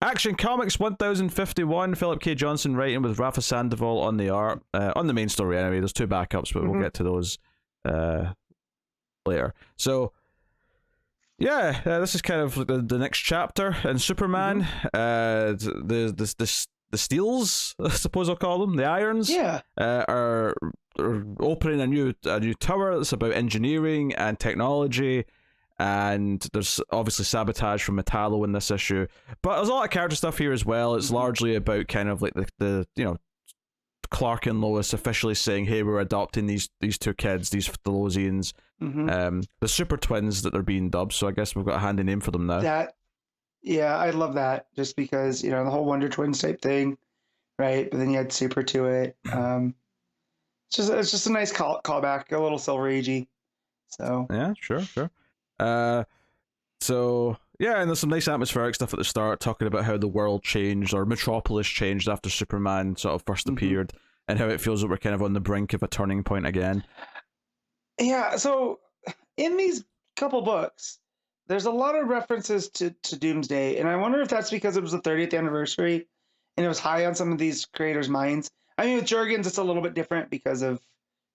Action Comics 1051, Philip K. Johnson writing with Rafa Sandoval on the art. On the main story, anyway. There's 2 backups, but we'll get to those later. So, yeah, this is kind of the next chapter in Superman. The Steels, I suppose I'll call them, the Irons, are opening a new tower that's about engineering and technology. And there's obviously sabotage from Metallo in this issue, but there's a lot of character stuff here as well. It's largely about kind of like the Clark and Lois officially saying, hey, we're adopting these 2 kids, these Thelosians, the super twins that they're being dubbed, so I guess we've got a handy name for them now. I love that, just because, the whole Wonder Twins type thing, right? But then you had super to it. It's just a nice callback, a little Silver Agey. So yeah, sure. So yeah, and there's some nice atmospheric stuff at the start, talking about how the world changed, or Metropolis changed after Superman sort of first appeared, and how it feels that we're kind of on the brink of a turning point again. Yeah, so in these couple books, there's a lot of references to Doomsday, and I wonder if that's because it was the 30th anniversary, and it was high on some of these creators' minds. I mean, with Jurgens, it's a little bit different because of,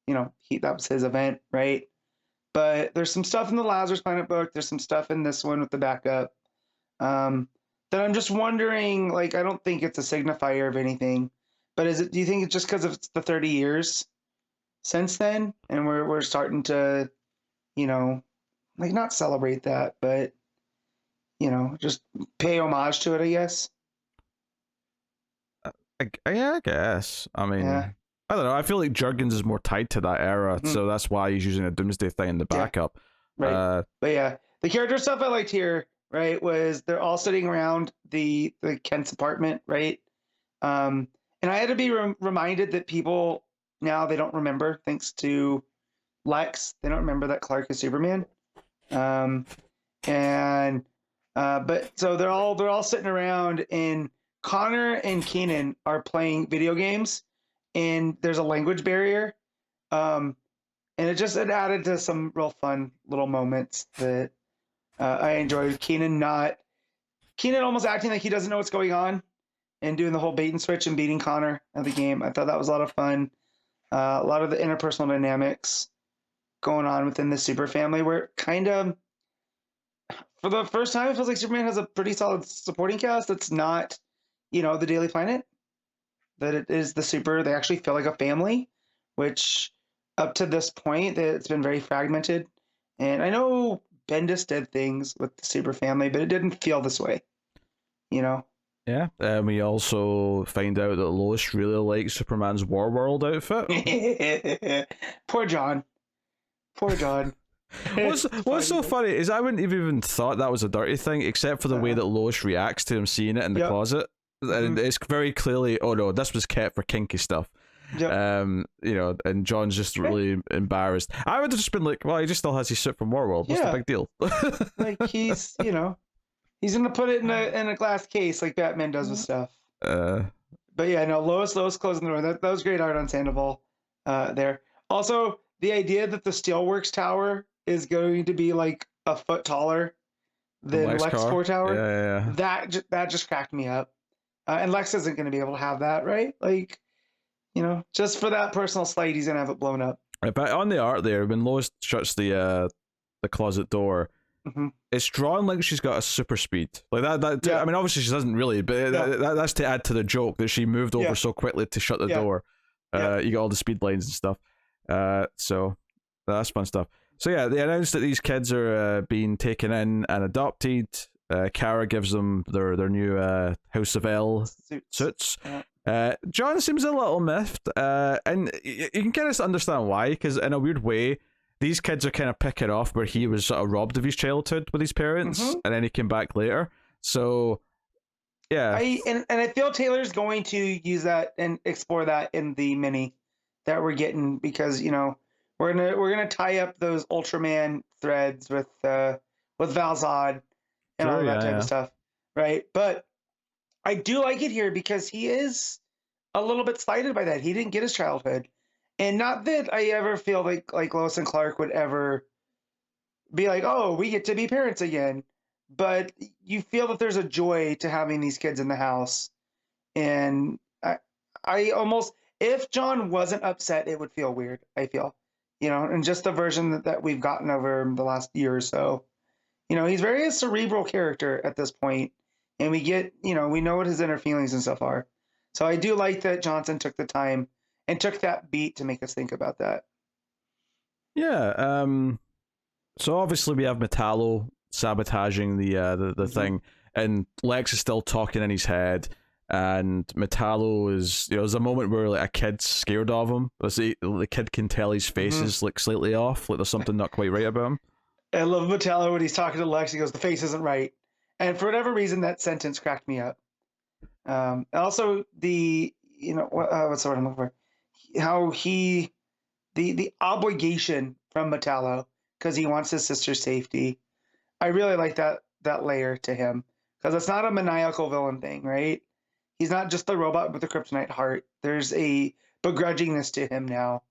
that was his event, right? But there's some stuff in the Lazarus Planet book. There's some stuff in this one with the backup that I'm just wondering, like, I don't think it's a signifier of anything, but do you think it's just because it's the 30 years since then, and we're starting to, like, not celebrate that, but, just pay homage to it, I guess. I guess. I mean... Yeah. I don't know. I feel like Jurgens is more tied to that era, so that's why he's using a Doomsday thing in the backup. Right. But yeah, the character stuff I liked here, right, was they're all sitting around the Kent's apartment, right? And I had to be reminded that people now, they don't remember, thanks to Lex, they don't remember that Clark is Superman. But so they're all sitting around, and Connor and Keenan are playing video games. And there's a language barrier, and it added to some real fun little moments that I enjoyed. Keenan almost acting like he doesn't know what's going on, and doing the whole bait and switch and beating Connor at the game. I thought that was a lot of fun. A lot of the interpersonal dynamics going on within the Super family, where kind of, for the first time, it feels like Superman has a pretty solid supporting cast that's not, the Daily Planet. That it is the Super, they actually feel like a family, which up to this point, it's been very fragmented. And I know Bendis did things with the Super family, but it didn't feel this way, Yeah. We also find out that Lois really likes Superman's Warworld outfit. Poor John. What's so funny is I wouldn't have even thought that was a dirty thing, except for the way that Lois reacts to him seeing it in the closet. And it's very clearly, oh no, this was kept for kinky stuff. Yep. And John's just really embarrassed. I would have just been like, well, he just still has his suit from Warworld. What's the big deal? Like, he's gonna put it in a glass case like Batman does with stuff. But yeah, no, Lois closing the door. That was great art on Sandoval there. Also, the idea that the Steelworks Tower is going to be like a foot taller than LexCorp Tower. That just cracked me up. And Lex isn't going to be able to have that, right? Like, just for that personal slight, he's going to have it blown up. But on the art there, when Lois shuts the closet door, it's drawn like she's got a super speed. Like that. I mean, obviously she doesn't really, but that's to add to the joke that she moved over so quickly to shut the door. You got all the speed lines and stuff. So that's fun stuff. So yeah, they announced that these kids are being taken in and adopted. Kara gives them their new House of L suits. John seems a little miffed, and you can kind of understand why, because in a weird way, these kids are kind of picking off where he was sort of robbed of his childhood with his parents, and then he came back later. So, yeah. I feel Taylor's going to use that and explore that in the mini that we're getting, because we're gonna tie up those Ultraman threads with Val-Zod. And all that type of stuff, right? But I do like it here because he is a little bit slighted by that. He didn't get his childhood, and not that I ever feel like Lois and Clark would ever be like, "Oh, we get to be parents again." but you feel that there's a joy to having these kids in the house. And I almost, if John wasn't upset, it would feel weird, I feel, and just the version that we've gotten over the last year or so. He's very a cerebral character at this point, and we get, we know what his inner feelings and stuff are. So I do like that Johnson took the time and took that beat to make us think about that. Yeah. So obviously we have Metallo sabotaging the thing, and Lex is still talking in his head, and Metallo is, there's a moment where like a kid's scared of him. The kid can tell his face is like slightly off, like there's something not quite right about him. I love Metallo when he's talking to Lex. He goes, "The face isn't right," and for whatever reason, that sentence cracked me up. Also, the what's the word I'm looking for? How the obligation from Metallo, because he wants his sister's safety. I really like that layer to him, because it's not a maniacal villain thing, right? He's not just the robot with the kryptonite heart. There's a begrudgingness to him now,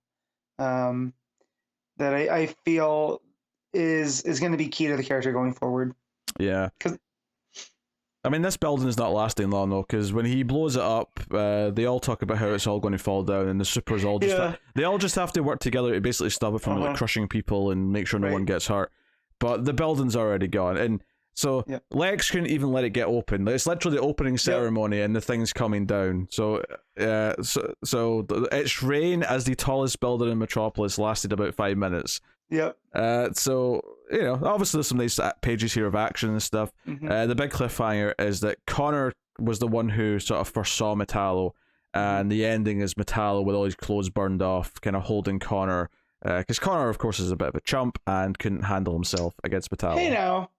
that I feel is going to be key to the character going forward. Yeah. I mean, this building is not lasting long, though, because when he blows it up, they all talk about how it's all going to fall down, and the supers all just... They all just have to work together to basically stop it from like, crushing people and make sure no one gets hurt. But the building's already gone, and so Lex couldn't even let it get open. It's literally the opening ceremony, and the thing's coming down. So its reign as the tallest building in Metropolis lasted about 5 minutes. Yep. So, obviously there's some nice pages here of action and stuff. The big cliffhanger is that Connor was the one who sort of first saw Metallo, and the ending is Metallo with all his clothes burned off, kind of holding Connor, because Connor, of course, is a bit of a chump and couldn't handle himself against Metallo. Hey, now.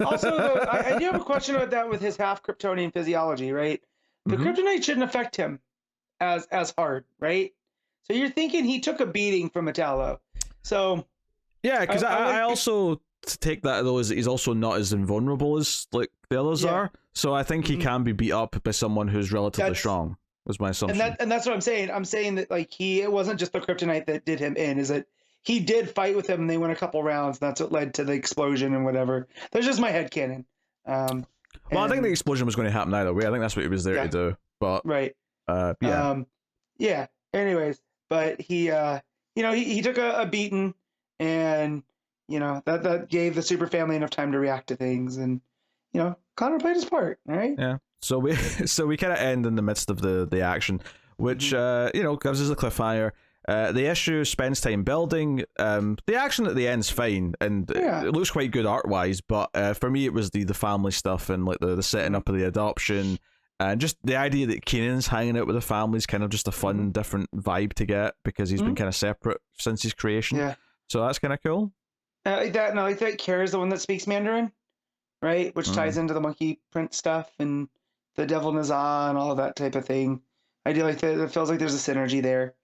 Also, though, I do have a question about that with his half Kryptonian physiology, right? The kryptonite shouldn't affect him as hard, right? So you're thinking he took a beating from Metallo. So... Yeah, because I also take that, though, as he's also not as invulnerable as like the others are. So I think he can be beat up by someone who's relatively strong, was my assumption. And that's what I'm saying. I'm saying that like it wasn't just the kryptonite that did him in, is that he did fight with him and they went a couple rounds, and that's what led to the explosion and whatever. That's just my headcanon. Well, I think the explosion was going to happen either way. I think that's what he was there to do. But anyways, but he he took a beating. And, that gave the super family enough time to react to things. And, Connor played his part, right? Yeah. So we kind of end in the midst of the action, which, gives us a cliffhanger. The issue spends time building. The action at the end's fine, and it looks quite good art-wise, but for me it was the family stuff and like the setting up of the adoption, and just the idea that Keenan's hanging out with the family is kind of just a fun, different vibe to get, because he's been kind of separate since his creation. Yeah. So that's kind of cool. I like that Kara's the one that speaks Mandarin, right? Which ties into the monkey print stuff and the Devil Nazar and all of that type of thing. I do like that. It feels like there's a synergy there.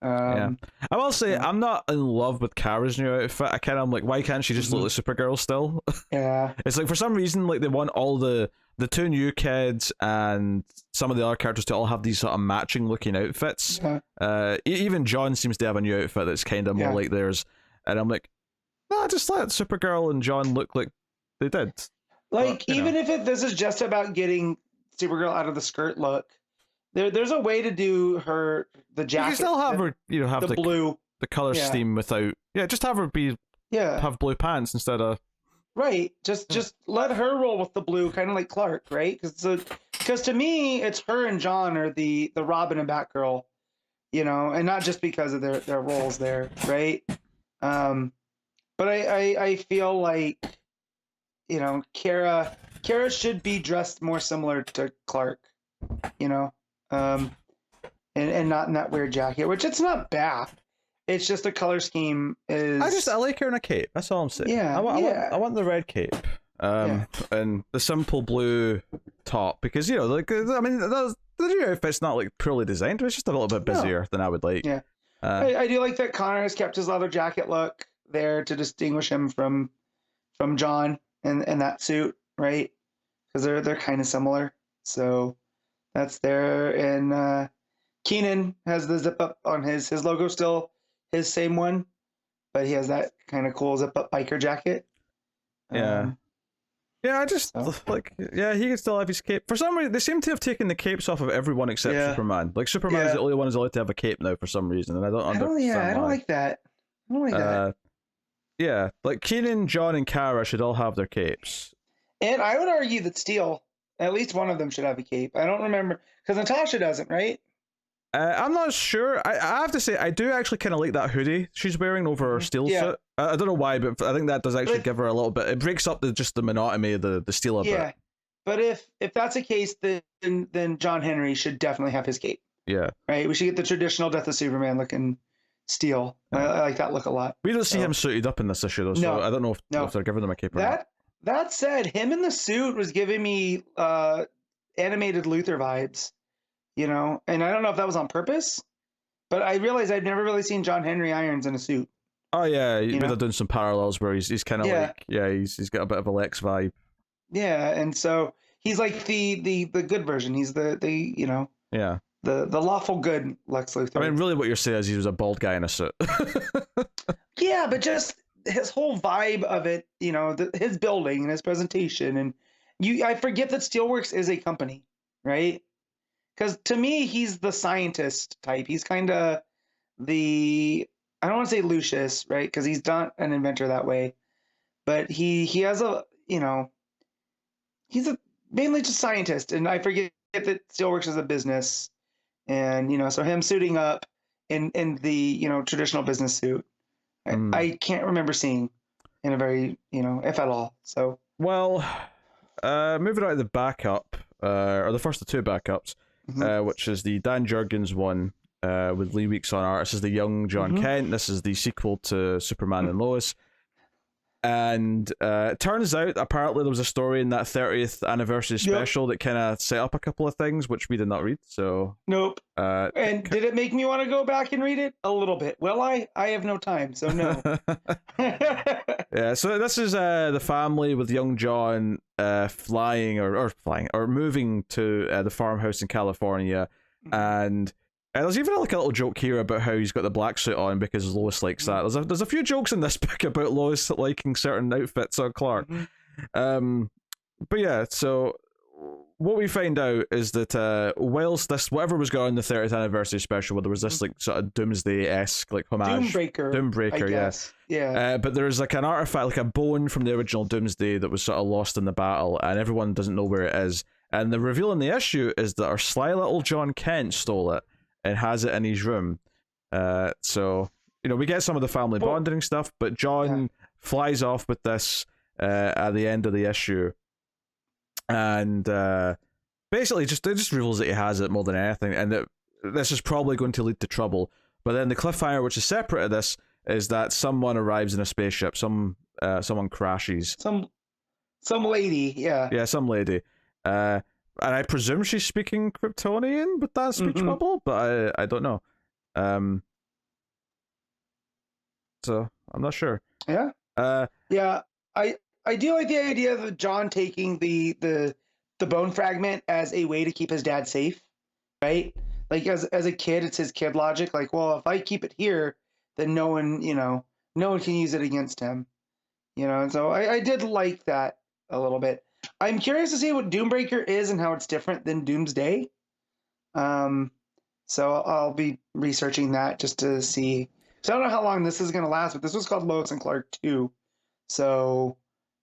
I will say, I'm not in love with Kara's new outfit. I'm like, why can't she just look like Supergirl still? Yeah. It's like, for some reason, like they want all the two new kids and some of the other characters to all have these sort of matching looking outfits. Even John seems to have a new outfit that's kind of more like theirs. And I'm like, no, just let Supergirl and John look like they did. Like, but, even if this is just about getting Supergirl out of the skirt look, there's a way to do the jacket. You can still have her, have the blue, the color scheme without. Yeah, just have her have blue pants instead of. Right, just let her roll with the blue, kind of like Clark, right? Because to me, it's her and John are the Robin and Batgirl, and not just because of their roles there, right? But I feel like, Kara should be dressed more similar to Clark, and not in that weird jacket, which it's not bad. It's just the color scheme is. I like her in a cape. That's all I'm saying. Yeah, I want the red cape, and the simple blue top, because the new outfit's not like poorly designed. It's just a little bit busier than I would like. Yeah, I do like that Connor has kept his leather jacket look there to distinguish him from John and that suit, right? Because they're kind of similar. So that's there, and Keenan has the zip up on his logo still. His same one, but he has that kind of cool zip up biker jacket. Yeah. Yeah, I just like he can still have his cape. For some reason, they seem to have taken the capes off of everyone except Superman. Like Superman is the only one who's allowed to have a cape now for some reason, and I don't understand. I don't like that. I don't like that. Yeah, like Keenan, John, and Kara should all have their capes. And I would argue that Steel, at least one of them, should have a cape. I don't remember because Natasha doesn't, right? I'm not sure. I have to say, I do actually kind of like that hoodie she's wearing over her Steel suit. I don't know why, but I think that does actually give her a little bit. It breaks up just the monotony of the Steel a bit. Yeah, but if that's the case, then John Henry should definitely have his cape. Yeah. Right. We should get the traditional Death of Superman looking Steel. I like that look a lot. We don't see him suited up in this issue though, so I don't know if they're giving him a cape or not. That said, him in the suit was giving me animated Luthor vibes. You know, and I don't know if that was on purpose, but I realized I'd never really seen John Henry Irons in a suit. Oh yeah, you would have done some parallels where he's kind of like he's got a bit of a Lex vibe. Yeah, and so he's like the good version. He's the the lawful good Lex Luthor. I mean, really, what you're saying is he was a bald guy in a suit. Yeah, but just his whole vibe of it, his building and his presentation, and I forget that Steelworks is a company, right? Because to me, he's the scientist type. He's kind of I don't want to say Lucius, right? Because he's not an inventor that way. But he has he's mainly just scientist. And I forget that Steelworks is a business. And, so him suiting up in the, traditional business suit, I can't remember seeing in a very, if at all. So. Well, moving on to the backup, or the first of two backups. Which is the Dan Jurgens one with Lee Weeks on art. This is the young John Kent. This is the sequel to Superman and Lois. And it turns out, apparently, there was a story in that 30th anniversary special that kind of set up a couple of things, which we did not read. So nope. And did it make me want to go back and read it? A little bit. Well, I have no time, so no. Yeah, so this is the family with young John flying or moving to the farmhouse in California, and there's even like a little joke here about how he's got the black suit on because Lois likes that. There's a few jokes in this book about Lois liking certain outfits on Clark. But yeah, so what we find out is that whilst this whatever was going on in the 30th anniversary special, where there was this like sort of Doomsday-esque like homage, Doombreaker, yeah. But there's like an artifact, like a bone from the original Doomsday that was sort of lost in the battle, and everyone doesn't know where it is. And the reveal in the issue is that our sly little John Kent stole it and has it in his room. So we get some of the family bonding stuff, but John flies off with this at the end of the issue. And basically, it just reveals that he has it more than anything, and that this is probably going to lead to trouble. But then the cliffhanger, which is separate of this, is that someone arrives in a spaceship. Someone crashes. Some lady, yeah, some lady. And I presume she's speaking Kryptonian with that speech bubble, but I don't know. So I'm not sure. Yeah. I do like the idea of John taking the bone fragment as a way to keep his dad safe, right? Like as a kid, it's his kid logic. Like, well, if I keep it here, then no one can use it against him, And so I did like that a little bit. I'm curious to see what Doombreaker is and how it's different than Doomsday. So I'll be researching that just to see. So I don't know how long this is going to last, but this was called Lois and Clark 2. So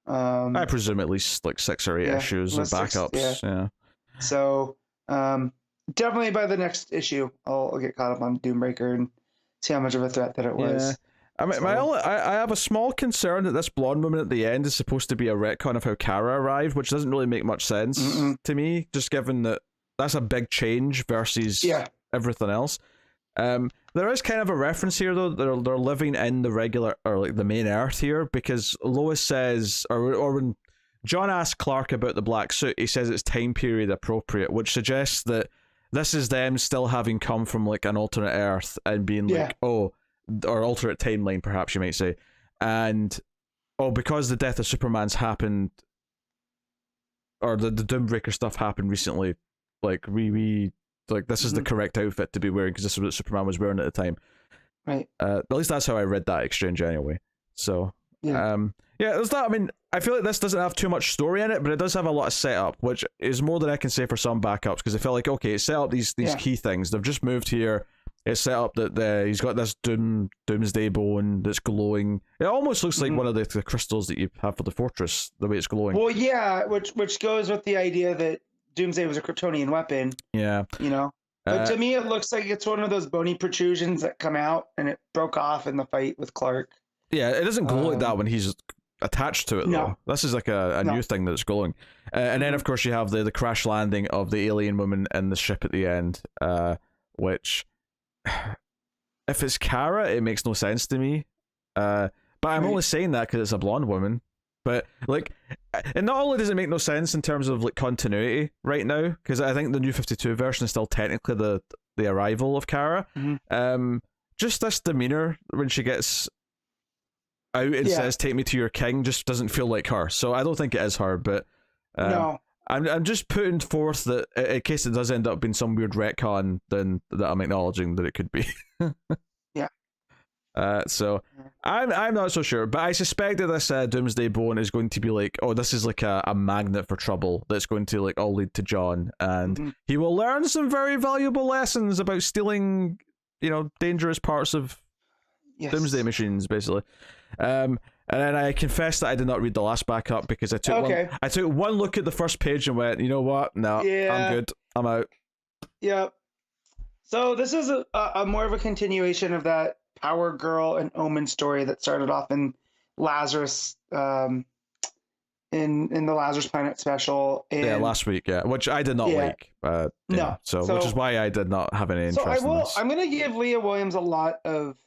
I presume at least like 6 or 8 issues of backups. Yeah. So definitely by the next issue, I'll get caught up on Doombreaker and see how much of a threat that it was. I mean, I have a small concern that this blonde woman at the end is supposed to be a retcon of how Kara arrived, which doesn't really make much sense to me, just given that that's a big change versus everything else. There is kind of a reference here, though. They're living in the regular, or like the main Earth here, because Lois says, or when John asks Clark about the black suit, he says it's time period appropriate, which suggests that this is them still having come from like an alternate Earth and being like, or alternate timeline, perhaps you might say, and because the death of Superman's happened, or the Doombreaker stuff happened recently, like we like this is the correct outfit to be wearing because this is what Superman was wearing at the time, right? At least that's how I read that exchange anyway. So Yeah, there's that. I mean, I feel like this doesn't have too much story in it, but it does have a lot of setup, which is more than I can say for some backups, because I feel like, okay, it set up these key things. They've just moved here. It's set up that he's got this doomsday bone that's glowing. It almost looks like one of the crystals that you have for the fortress, the way it's glowing. Well, yeah, which goes with the idea that doomsday was a Kryptonian weapon. Yeah. You know? But to me, it looks like it's one of those bony protrusions that come out, and it broke off in the fight with Clark. Yeah, it doesn't glow like that when he's attached to it, though. This is like a new thing that's glowing. And then, of course, you have the crash landing of the alien woman in the ship at the end, which, if it's Kara, it makes no sense to me. But I'm only saying that because it's a blonde woman. But, like, and not only does it make no sense in terms of, like, continuity right now, because I think the New 52 version is still technically the arrival of Kara. Just this demeanor when she gets out and says, "Take me to your king," just doesn't feel like her. So I don't think it is her, but no. I'm just putting forth that in case it does end up being some weird retcon, then that I'm acknowledging that it could be. So I'm not so sure, but I suspect that this Doomsday Bone is going to be like, oh, this is like a magnet for trouble that's going to like all lead to John, and he will learn some very valuable lessons about stealing, dangerous parts of Doomsday machines, basically. And then I confess that I did not read the last backup because I took one look at the first page and went, you know what? No, I'm good. I'm out. Yep. So this is a more of a continuation of that Power Girl and Omen story that started off in Lazarus, in the Lazarus Planet special. And, last week, which I did not like. So which is why I did not have any interest in this. I'm going to give Leah Williams a lot of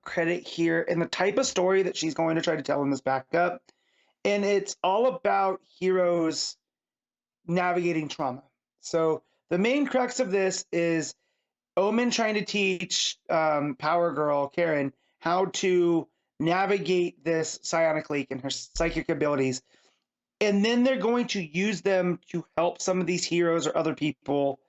credit here in the type of story that she's going to try to tell in this backup. And it's all about heroes navigating trauma. So the main crux of this is Omen trying to teach Power Girl, Karen, how to navigate this psionic leak and her psychic abilities. And then they're going to use them to help some of these heroes or other people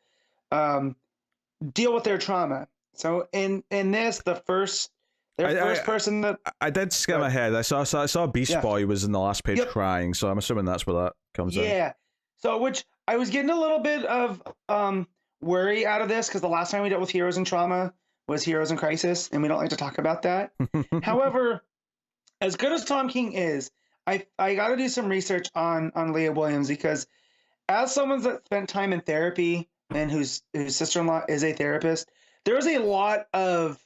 deal with their trauma. So in this, the first person that I did skim ahead. I saw Beast Boy was in the last page crying, so I'm assuming that's where that comes in. Yeah. So which I was getting a little bit of worry out of this because the last time we dealt with heroes in trauma was Heroes in Crisis, and we don't like to talk about that. However, as good as Tom King is, I got to do some research on Leah Williams because as someone that spent time in therapy and whose sister-in-law is a therapist, there's a lot of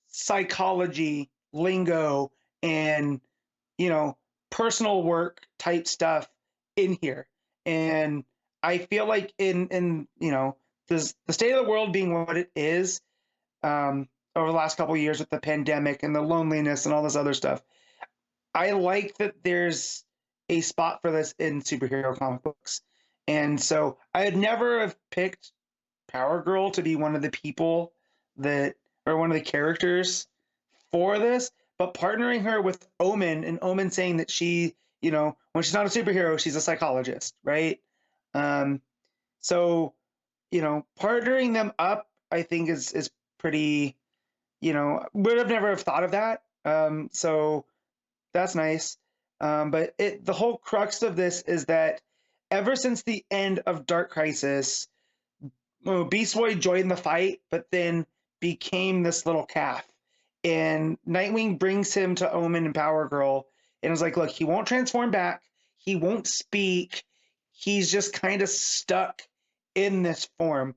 psychology lingo and personal work type stuff in here, and I feel like in the state of the world being what it is over the last couple of years with the pandemic and the loneliness and all this other stuff, I like that there's a spot for this in superhero comic books. And so I would never have picked Power Girl to be one of the people or one of the characters for this, but partnering her with Omen and Omen saying that she, when she's not a superhero, she's a psychologist, right? So, partnering them up, I think is pretty, would have never have thought of that. So that's nice. But the whole crux of this is that ever since the end of Dark Crisis, Beast Boy joined the fight, but then became this little calf. And Nightwing brings him to Omen and Power Girl and is like, look, he won't transform back. He won't speak. He's just kind of stuck in this form.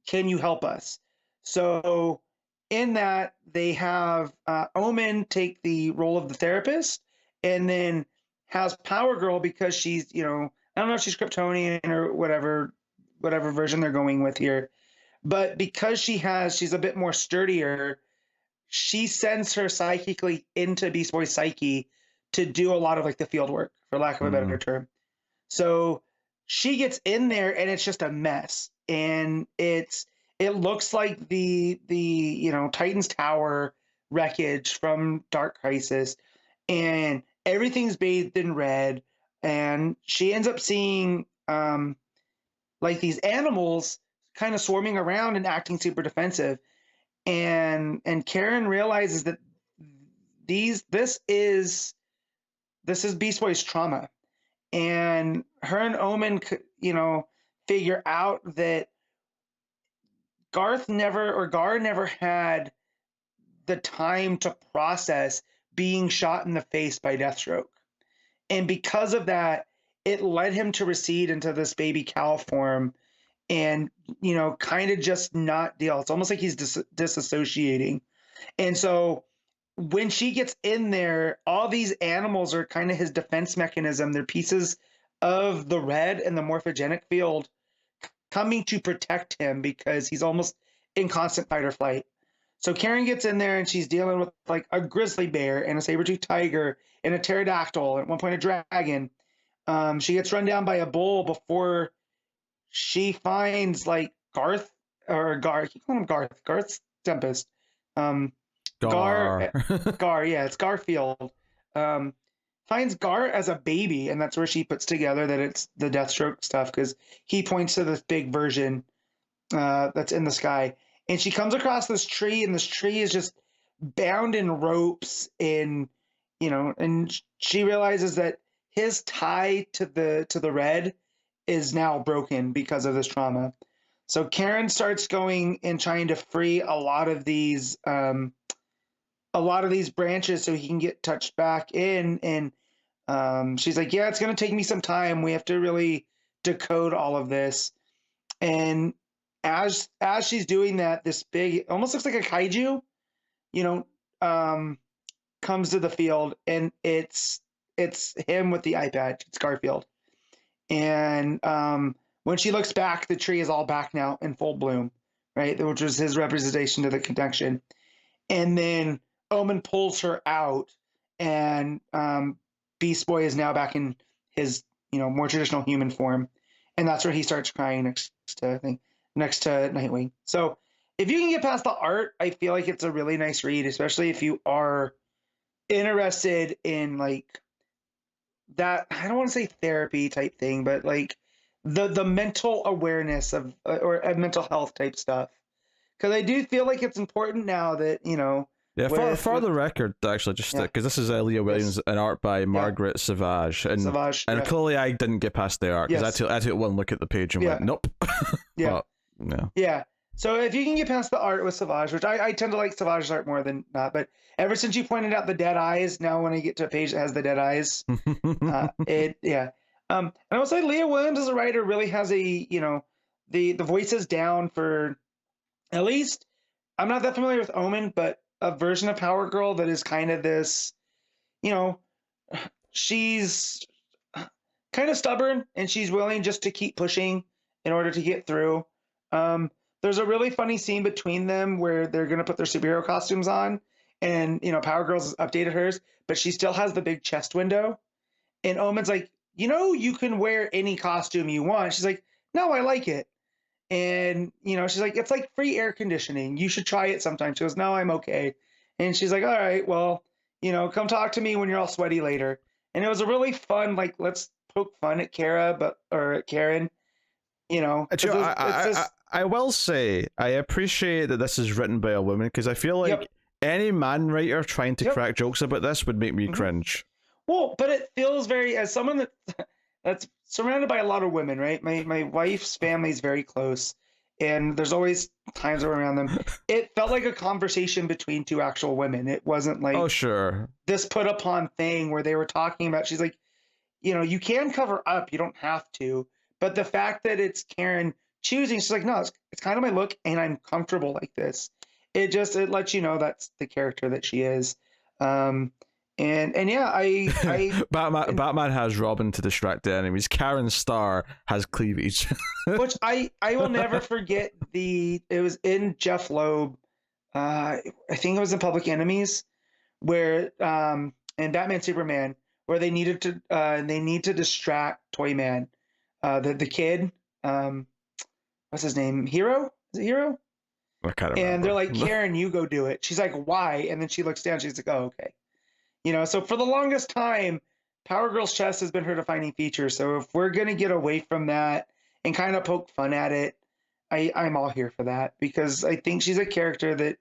Can you help us? So in that, they have Omen take the role of the therapist and then has Power Girl because she's, I don't know if she's Kryptonian or whatever version they're going with here. But because she's a bit more sturdier, she sends her psychically into Beast Boy's psyche to do a lot of like the field work, for lack of a better term. So she gets in there and it's just a mess. And it looks like the Titan's Tower wreckage from Dark Crisis, and everything's bathed in red. And she ends up seeing like these animals kind of swarming around and acting super defensive. And Karen realizes that this is Beast Boy's trauma, and her and Omen, figure out that Gar never had the time to process being shot in the face by Deathstroke. And because of that, it led him to recede into this baby cow form and, kind of just not deal. It's almost like he's disassociating. And so when she gets in there, all these animals are kind of his defense mechanism. They're pieces of the red and the morphogenic field coming to protect him because he's almost in constant fight or flight. So Karen gets in there and she's dealing with like a grizzly bear and a saber-toothed tiger and a pterodactyl, and at one point a dragon. She gets run down by a bull before she finds like Garth. I keep calling him Garth. Garth's Tempest. Gar. Gar, yeah, it's Garfield. Finds Gar as a baby, and that's where she puts together that it's the Deathstroke stuff, because he points to this big version that's in the sky. And she comes across this tree, and this tree is just bound in ropes, and she realizes that his tie to the red is now broken because of this trauma. So Karen starts going and trying to free a lot of these branches so he can get touched back in. And she's like, yeah, it's going to take me some time. We have to really decode all of this. And as she's doing that, this big, almost looks like a kaiju, comes to the field, and it's him with the eye patch. It's Garfield. And when she looks back, the tree is all back now in full bloom, right? Which was his representation to the connection. And then Omen pulls her out, and Beast Boy is now back in his, more traditional human form. And that's where he starts crying next to Nightwing. So if you can get past the art, I feel like it's a really nice read, especially if you are interested in like that, I don't want to say therapy type thing, but like the mental awareness of or mental health type stuff. Because I do feel like it's important now that, Yeah, for the record, actually, just because this is Leah Williams and art by Margaret Savage, and clearly I didn't get past the art because I took one look at the page and went, nope. Yeah. But, yeah. So if you can get past the art with Savage, which I tend to like Savage's art more than not, but ever since you pointed out the dead eyes, now when I get to a page that has the dead eyes, and I will say Leah Williams as a writer really has a, the voices down for, at least, I'm not that familiar with Omen, but a version of Power Girl that is kind of this, she's kind of stubborn and she's willing just to keep pushing in order to get through. There's a really funny scene between them where they're going to put their superhero costumes on, and, Power Girls has updated hers, but she still has the big chest window. And Omen's like, you can wear any costume you want. She's like, no, I like it. And, she's like, it's like free air conditioning. You should try it sometime. She goes, no, I'm okay. And she's like, all right, well, come talk to me when you're all sweaty later. And it was a really fun, like, let's poke fun at Karen. I will say, I appreciate that this is written by a woman, because I feel like any man writer trying to crack jokes about this would make me cringe. Well, but it feels very, as someone that's surrounded by a lot of women, right? My wife's family is very close, and there's always times around them. It felt like a conversation between two actual women. It wasn't like, oh, sure, this put upon thing where they were talking about, she's like, you can cover up, you don't have to. But the fact that it's Karen choosing, she's like, no, it's kind of my look, and I'm comfortable like this. It lets you know that's the character that she is. And yeah, I Batman has Robin to distract the enemies. Karen Starr has cleavage. Which I will never forget. It was in Jeff Loeb, I think it was in Public Enemies, where in Batman Superman, where they need to distract Toyman, the kid, what's his name? Hero? Is it Hero? I can't remember. And they're like, Karen, you go do it. She's like, why? And then she looks down. She's like, oh, okay. So for the longest time, Power Girl's chest has been her defining feature. So if we're going to get away from that and kind of poke fun at it, I'm all here for that, because I think she's a character that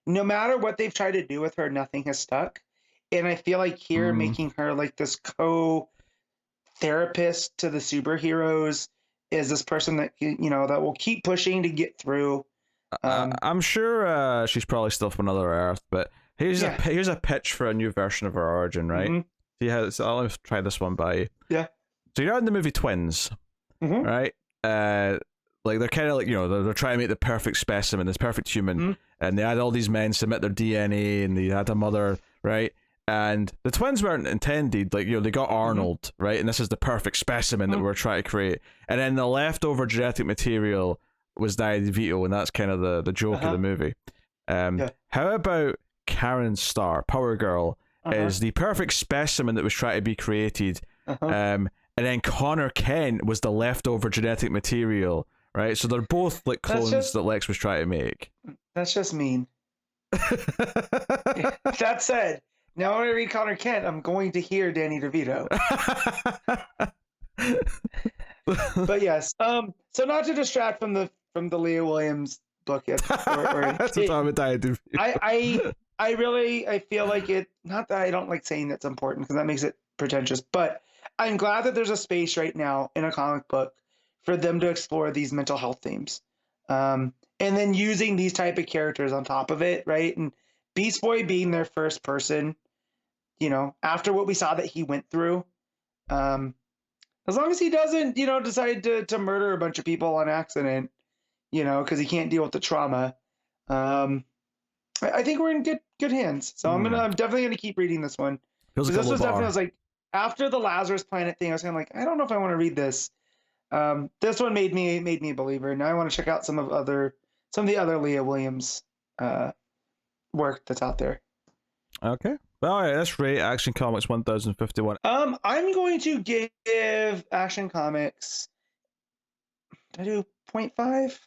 no matter what they've tried to do with her, nothing has stuck. And I feel like here making her like this co-therapist to the superheroes is this person that that will keep pushing to get through. I'm sure she's probably still from another Earth, but here's a pitch for a new version of her origin, right? So I'll try this one by you. Yeah. So you're in the movie Twins, right? Like they're kind of like they're trying to make the perfect specimen, this perfect human, and they had all these men submit their DNA, and they had a mother, right? And the twins weren't intended, like they got Arnold, right? And this is the perfect specimen that we're trying to create, and then the leftover genetic material was Danny DeVito, and that's kind of the joke of the movie. How about Karen Starr, Power Girl, is the perfect specimen that was trying to be created, and then Connor Kent was the leftover genetic material, right? So they're both like clones that Lex was trying to make. That's just mean. That said, now when I read Connor Kent, I'm going to hear Danny DeVito. But yes, so not to distract from the Leah Williams book, I feel like it. Not that I don't like saying that's important because that makes it pretentious, but I'm glad that there's a space right now in a comic book for them to explore these mental health themes, and then using these type of characters on top of it, right? And Beast Boy being their first person, after what we saw that he went through, as long as he doesn't, decide to murder a bunch of people on accident, because he can't deal with the trauma. I think we're in good hands. So I'm definitely gonna keep reading this one. This was definitely, I was like, after the Lazarus Planet thing, I was kind of like, I don't know if I want to read this. This one made me a believer. Now I want to check out some of the other Leah Williams work that's out there. Okay. Well, all right, that's rate Action Comics 1051. I'm going to give Action Comics. Did I do 0.5?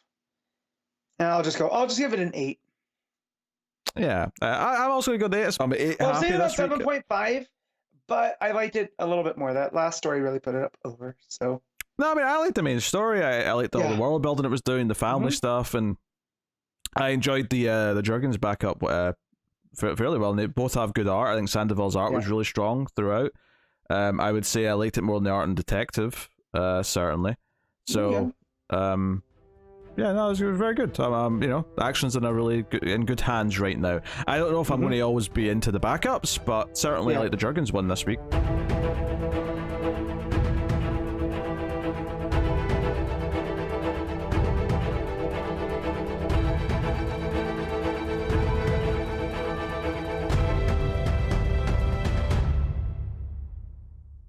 And I'll just give it an 8. Yeah, I'm also gonna go there. So I'm 8. Well, I'm saying about 7.5, but I liked it a little bit more. That last story really put it up over. So no, I mean I liked the main story. I liked all the world building it was doing, the family stuff, and I enjoyed the Jurgens backup fairly well. And they both have good art. I think Sandoval's art was really strong throughout. I would say I liked it more than the art in Detective, certainly. So yeah, no, it was very good. The action's in good hands right now. I don't know if I'm going to always be into the backups, but certainly I like the Jurgens one this week.